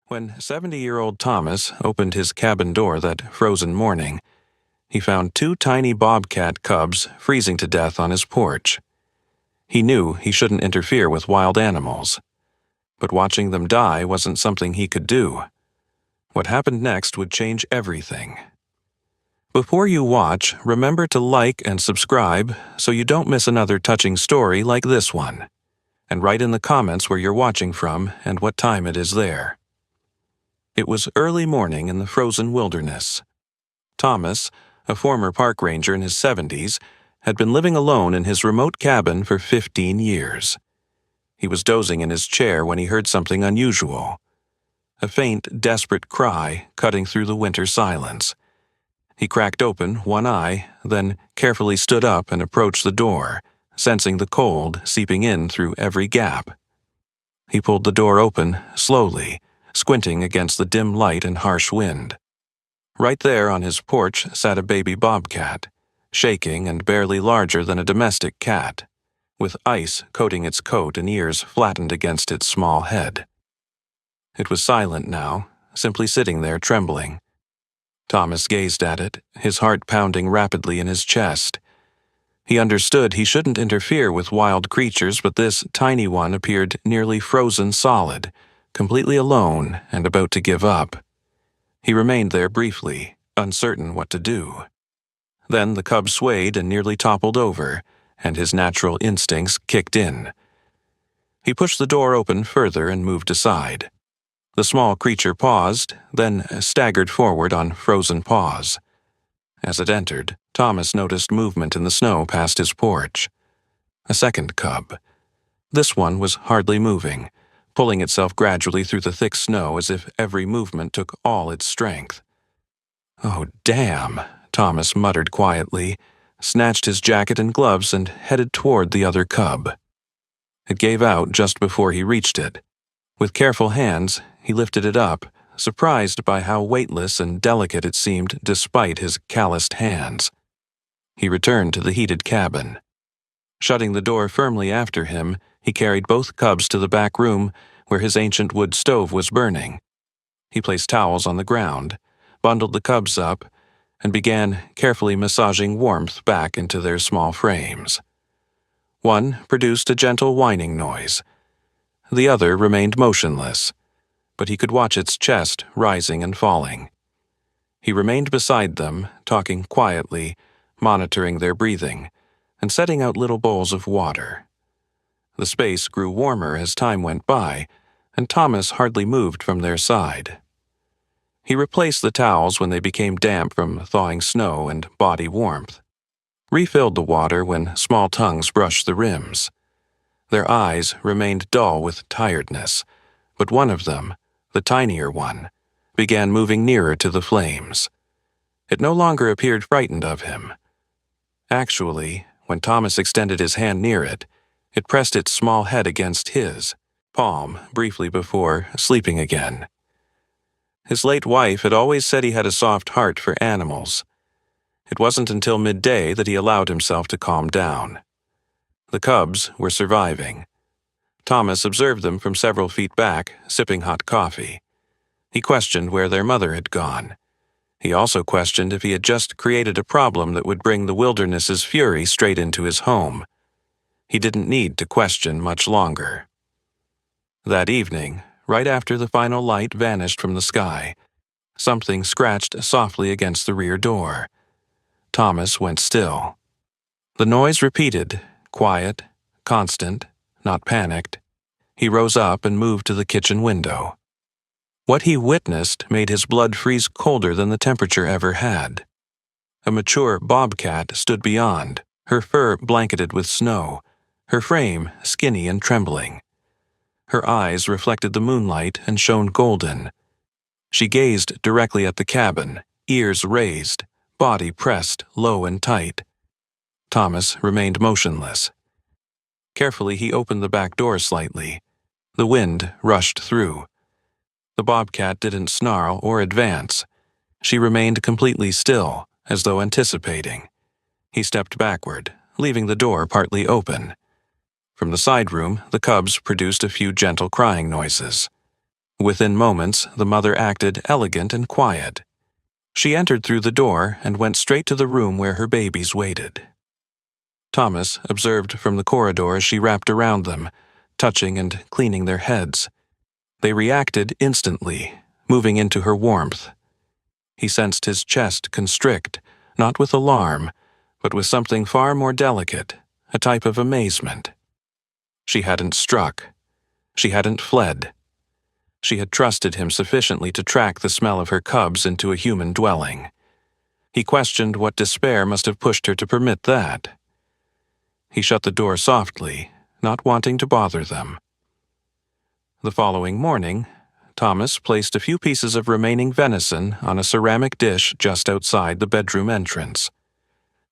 When 70-year-old Thomas opened his cabin door that frozen morning, he found two tiny bobcat cubs freezing to death on his porch. He knew he shouldn't interfere with wild animals, but watching them die wasn't something he could do. What happened next would change everything. Before you watch, remember to like and subscribe so you don't miss another touching story like this one. And write in the comments where you're watching from and what time it is there. It was early morning in the frozen wilderness. Thomas, a former park ranger in his 70s, had been living alone in his remote cabin for 15 years. He was dozing in his chair when he heard something unusual. A faint, desperate cry cutting through the winter silence. He cracked open one eye, then carefully stood up and approached the door, sensing the cold seeping in through every gap. He pulled the door open, slowly, squinting against the dim light and harsh wind. Right there on his porch sat a baby bobcat, shaking and barely larger than a domestic cat, with ice coating its coat and ears flattened against its small head. It was silent now, simply sitting there trembling. Thomas gazed at it, his heart pounding rapidly in his chest. He understood he shouldn't interfere with wild creatures, but this tiny one appeared nearly frozen solid, completely alone and about to give up. He remained there briefly, uncertain what to do. Then the cub swayed and nearly toppled over, and his natural instincts kicked in. He pushed the door open further and moved aside. The small creature paused, then staggered forward on frozen paws. As it entered, Thomas noticed movement in the snow past his porch. A second cub. This one was hardly moving, pulling itself gradually through the thick snow as if every movement took all its strength. "Oh, damn," Thomas muttered quietly, snatched his jacket and gloves and headed toward the other cub. It gave out just before he reached it. With careful hands, he lifted it up, surprised by how weightless and delicate it seemed despite his calloused hands. He returned to the heated cabin. Shutting the door firmly after him, he carried both cubs to the back room where his ancient wood stove was burning. He placed towels on the ground, bundled the cubs up, and began carefully massaging warmth back into their small frames. One produced a gentle whining noise. The other remained motionless, but he could watch its chest rising and falling. He remained beside them, talking quietly, monitoring their breathing, and setting out little bowls of water. The space grew warmer as time went by, and Thomas hardly moved from their side. He replaced the towels when they became damp from thawing snow and body warmth, refilled the water when small tongues brushed the rims. Their eyes remained dull with tiredness, but one of them, the tinier one, began moving nearer to the flames. It no longer appeared frightened of him. Actually, when Thomas extended his hand near it, it pressed its small head against his palm briefly before sleeping again. His late wife had always said he had a soft heart for animals. It wasn't until midday that he allowed himself to calm down. The cubs were surviving. Thomas observed them from several feet back, sipping hot coffee. He questioned where their mother had gone. He also questioned if he had just created a problem that would bring the wilderness's fury straight into his home. He didn't need to question much longer. That evening, right after the final light vanished from the sky, something scratched softly against the rear door. Thomas went still. The noise repeated, quiet, constant, not panicked. He rose up and moved to the kitchen window. What he witnessed made his blood freeze colder than the temperature ever had. A mature bobcat stood beyond, her fur blanketed with snow, her frame skinny and trembling. Her eyes reflected the moonlight and shone golden. She gazed directly at the cabin, ears raised, body pressed low and tight. Thomas remained motionless. Carefully, he opened the back door slightly. The wind rushed through. The bobcat didn't snarl or advance. She remained completely still, as though anticipating. He stepped backward, leaving the door partly open. From the side room, the cubs produced a few gentle crying noises. Within moments, the mother acted elegant and quiet. She entered through the door and went straight to the room where her babies waited. Thomas observed from the corridor as she wrapped around them, touching and cleaning their heads. They reacted instantly, moving into her warmth. He sensed his chest constrict, not with alarm, but with something far more delicate, a type of amazement. She hadn't struck. She hadn't fled. She had trusted him sufficiently to track the smell of her cubs into a human dwelling. He questioned what despair must have pushed her to permit that. He shut the door softly, not wanting to bother them. The following morning, Thomas placed a few pieces of remaining venison on a ceramic dish just outside the bedroom entrance.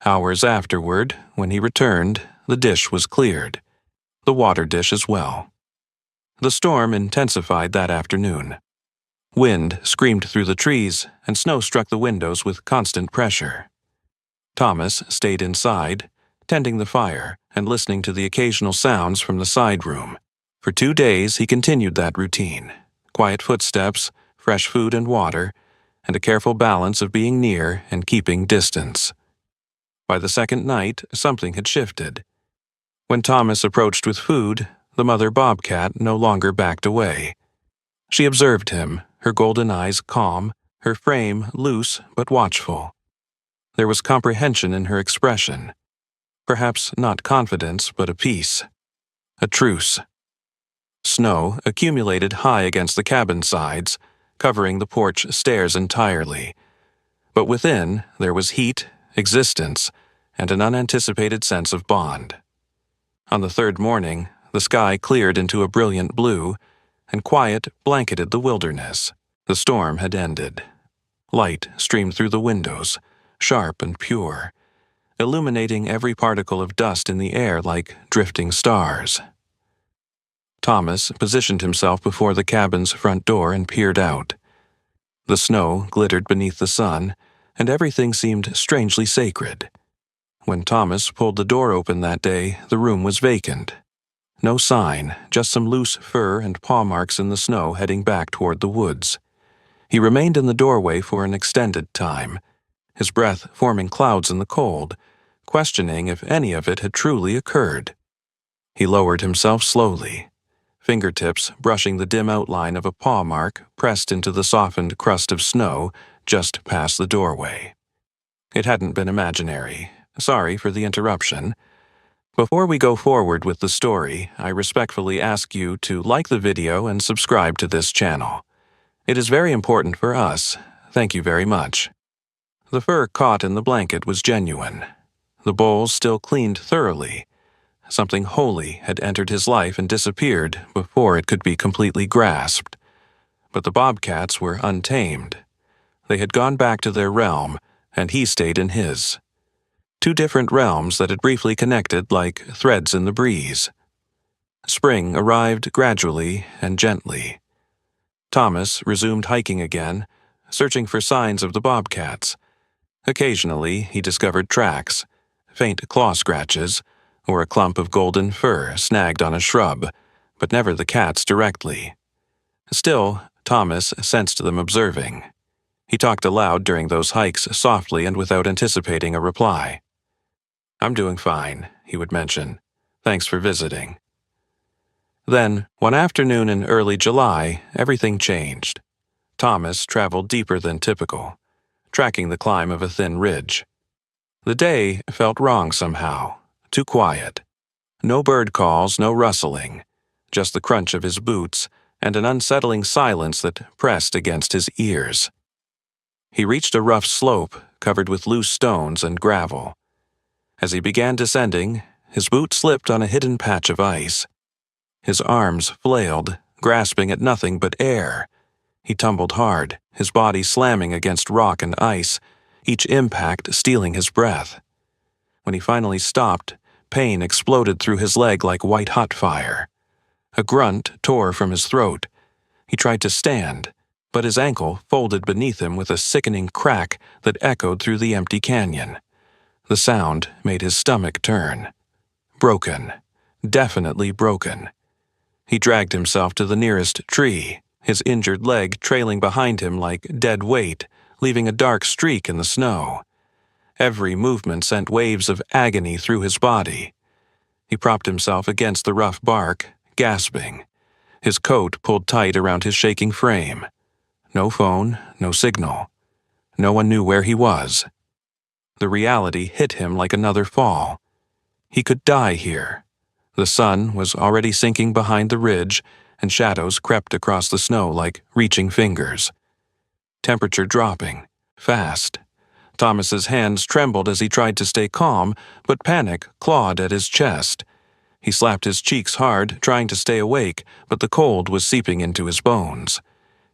Hours afterward, when he returned, the dish was cleared. The water dish as well. The storm intensified that afternoon. Wind screamed through the trees, and snow struck the windows with constant pressure. Thomas stayed inside, tending the fire and listening to the occasional sounds from the side room. For 2 days he continued that routine. Quiet footsteps, fresh food and water, and a careful balance of being near and keeping distance. By the second night, something had shifted. When Thomas approached with food, the mother bobcat no longer backed away. She observed him, her golden eyes calm, her frame loose but watchful. There was comprehension in her expression. Perhaps not confidence, but a peace. A truce. Snow accumulated high against the cabin sides, covering the porch stairs entirely. But within, there was heat, existence, and an unanticipated sense of bond. On the third morning, the sky cleared into a brilliant blue, and quiet blanketed the wilderness. The storm had ended. Light streamed through the windows, sharp and pure, illuminating every particle of dust in the air like drifting stars. Thomas positioned himself before the cabin's front door and peered out. The snow glittered beneath the sun, and everything seemed strangely sacred. When Thomas pulled the door open that day, the room was vacant. No sign, just some loose fur and paw marks in the snow heading back toward the woods. He remained in the doorway for an extended time, his breath forming clouds in the cold, questioning if any of it had truly occurred. He lowered himself slowly, fingertips brushing the dim outline of a paw mark pressed into the softened crust of snow just past the doorway. It hadn't been imaginary. Sorry for the interruption. Before we go forward with the story, I respectfully ask you to like the video and subscribe to this channel. It is very important for us. Thank you very much. The fur caught in the blanket was genuine. The bowls still cleaned thoroughly. Something holy had entered his life and disappeared before it could be completely grasped. But the bobcats were untamed. They had gone back to their realm, and he stayed in his. 2 different realms that had briefly connected like threads in the breeze. Spring arrived gradually and gently. Thomas resumed hiking again, searching for signs of the bobcats. Occasionally, he discovered tracks, faint claw scratches, or a clump of golden fur snagged on a shrub, but never the cats directly. Still, Thomas sensed them observing. He talked aloud during those hikes softly and without anticipating a reply. "I'm doing fine," he would mention. "Thanks for visiting." Then, one afternoon in early July, everything changed. Thomas traveled deeper than typical, tracking the climb of a thin ridge. The day felt wrong somehow, too quiet. No bird calls, no rustling, just the crunch of his boots and an unsettling silence that pressed against his ears. He reached a rough slope covered with loose stones and gravel. As he began descending, his boot slipped on a hidden patch of ice. His arms flailed, grasping at nothing but air. He tumbled hard, his body slamming against rock and ice, each impact stealing his breath. When he finally stopped, pain exploded through his leg like white-hot fire. A grunt tore from his throat. He tried to stand, but his ankle folded beneath him with a sickening crack that echoed through the empty canyon. The sound made his stomach turn. Broken. Definitely broken. He dragged himself to the nearest tree, his injured leg trailing behind him like dead weight, leaving a dark streak in the snow. Every movement sent waves of agony through his body. He propped himself against the rough bark, gasping, his coat pulled tight around his shaking frame. No phone, no signal. No one knew where he was. The reality hit him like another fall. He could die here. The sun was already sinking behind the ridge, and shadows crept across the snow like reaching fingers. Temperature dropping, fast. Thomas's hands trembled as he tried to stay calm, but panic clawed at his chest. He slapped his cheeks hard, trying to stay awake, but the cold was seeping into his bones.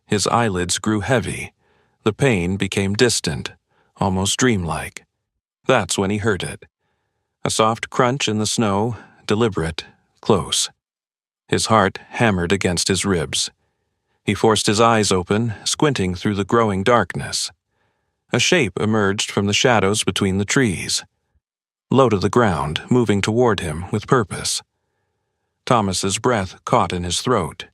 His eyelids grew heavy. The pain became distant, almost dreamlike. That's when he heard it. A soft crunch in the snow, deliberate, close. His heart hammered against his ribs. He forced his eyes open, squinting through the growing darkness. A shape emerged from the shadows between the trees. Low to the ground, moving toward him with purpose. Thomas's breath caught in his throat.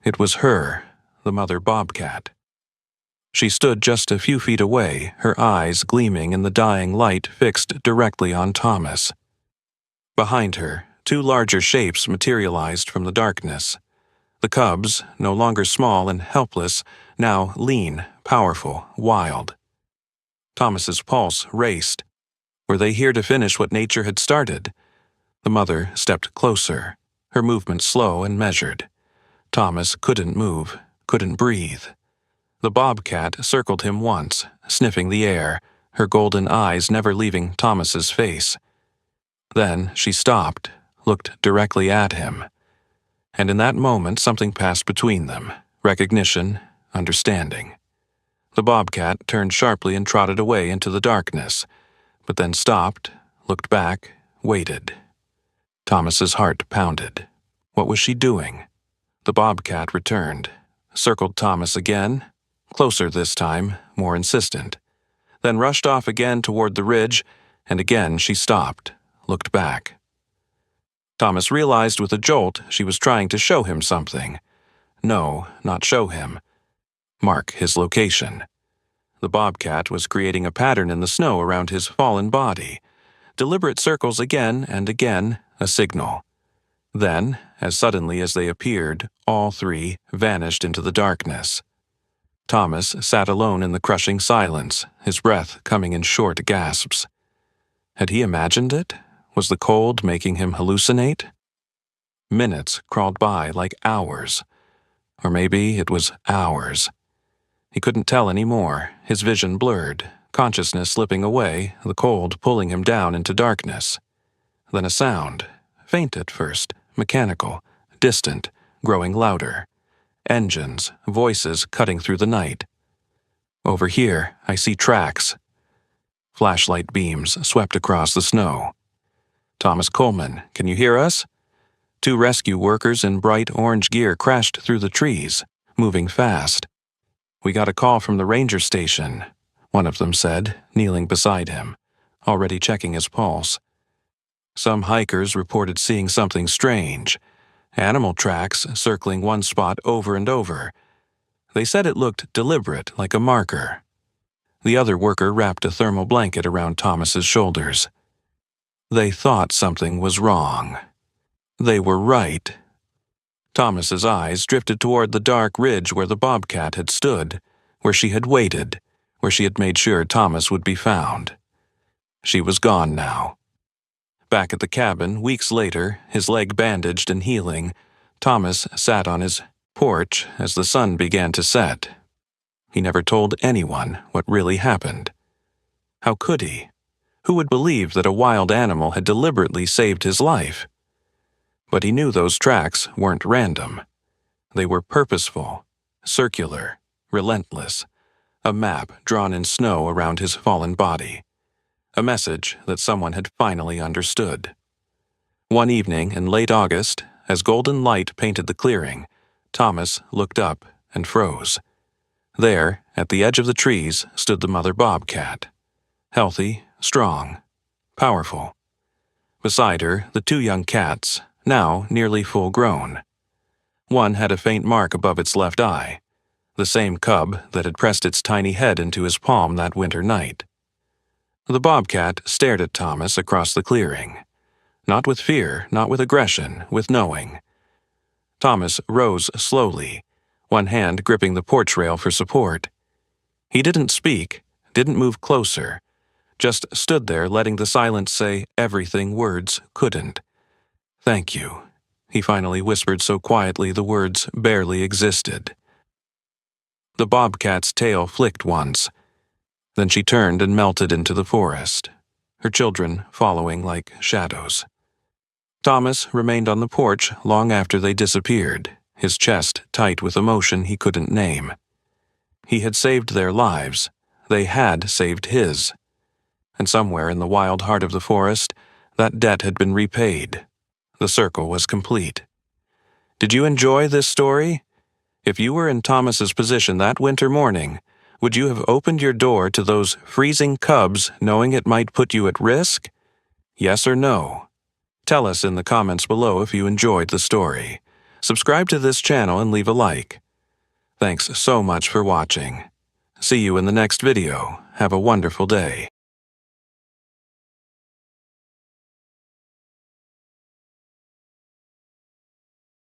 It was her, the mother bobcat. She stood just a few feet away, her eyes gleaming in the dying light fixed directly on Thomas. Behind her, two larger shapes materialized from the darkness. The cubs, no longer small and helpless, now lean, powerful, wild. Thomas's pulse raced. Were they here to finish what nature had started? The mother stepped closer, her movement slow and measured. Thomas couldn't move, couldn't breathe. The bobcat circled him once, sniffing the air, her golden eyes never leaving Thomas's face. Then she stopped, looked directly at him. And in that moment something passed between them, recognition, understanding. The bobcat turned sharply and trotted away into the darkness, but then stopped, looked back, waited. Thomas's heart pounded. What was she doing? The bobcat returned, circled Thomas again, closer this time, more insistent, then rushed off again toward the ridge, and again she stopped, looked back. Thomas realized with a jolt she was trying to show him something. No, not show him. Mark his location. The bobcat was creating a pattern in the snow around his fallen body. Deliberate circles again and again, a signal. Then, as suddenly as they appeared, all three vanished into the darkness. Thomas sat alone in the crushing silence, his breath coming in short gasps. Had he imagined it? Was the cold making him hallucinate? Minutes crawled by like hours. Or maybe it was hours. He couldn't tell any more, his vision blurred, consciousness slipping away, the cold pulling him down into darkness. Then a sound, faint at first, mechanical, distant, growing louder. Engines, voices cutting through the night. Over here, I see tracks. Flashlight beams swept across the snow. Thomas Coleman, can you hear us? Two rescue workers in bright orange gear crashed through the trees, moving fast. We got a call from the ranger station, one of them said, kneeling beside him, already checking his pulse. Some hikers reported seeing something strange, animal tracks circling one spot over and over. They said it looked deliberate, like a marker. The other worker wrapped a thermal blanket around Thomas's shoulders. They thought something was wrong. They were right. Thomas's eyes drifted toward the dark ridge where the bobcat had stood, where she had waited, where she had made sure Thomas would be found. She was gone now. Back at the cabin, weeks later, his leg bandaged and healing, Thomas sat on his porch as the sun began to set. He never told anyone what really happened. How could he? Who would believe that a wild animal had deliberately saved his life? But he knew those tracks weren't random. They were purposeful, circular, relentless, a map drawn in snow around his fallen body. A message that someone had finally understood. One evening in late August, as golden light painted the clearing, Thomas looked up and froze. There, at the edge of the trees, stood the mother bobcat. Healthy, strong, powerful. Beside her, the two young cats, now nearly full grown. One had a faint mark above its left eye, the same cub that had pressed its tiny head into his palm that winter night. The bobcat stared at Thomas across the clearing. Not with fear, not with aggression, with knowing. Thomas rose slowly, one hand gripping the porch rail for support. He didn't speak, didn't move closer, just stood there letting the silence say everything words couldn't. "Thank you," he finally whispered so quietly the words barely existed. The bobcat's tail flicked once. Then she turned and melted into the forest, her children following like shadows. Thomas remained on the porch long after they disappeared, his chest tight with emotion he couldn't name. He had saved their lives. They had saved his. And somewhere in the wild heart of the forest, that debt had been repaid. The circle was complete. Did you enjoy this story? If you were in Thomas's position that winter morning, would you have opened your door to those freezing cubs knowing it might put you at risk? Yes or no? Tell us in the comments below if you enjoyed the story. Subscribe to this channel and leave a like. Thanks so much for watching. See you in the next video. Have a wonderful day.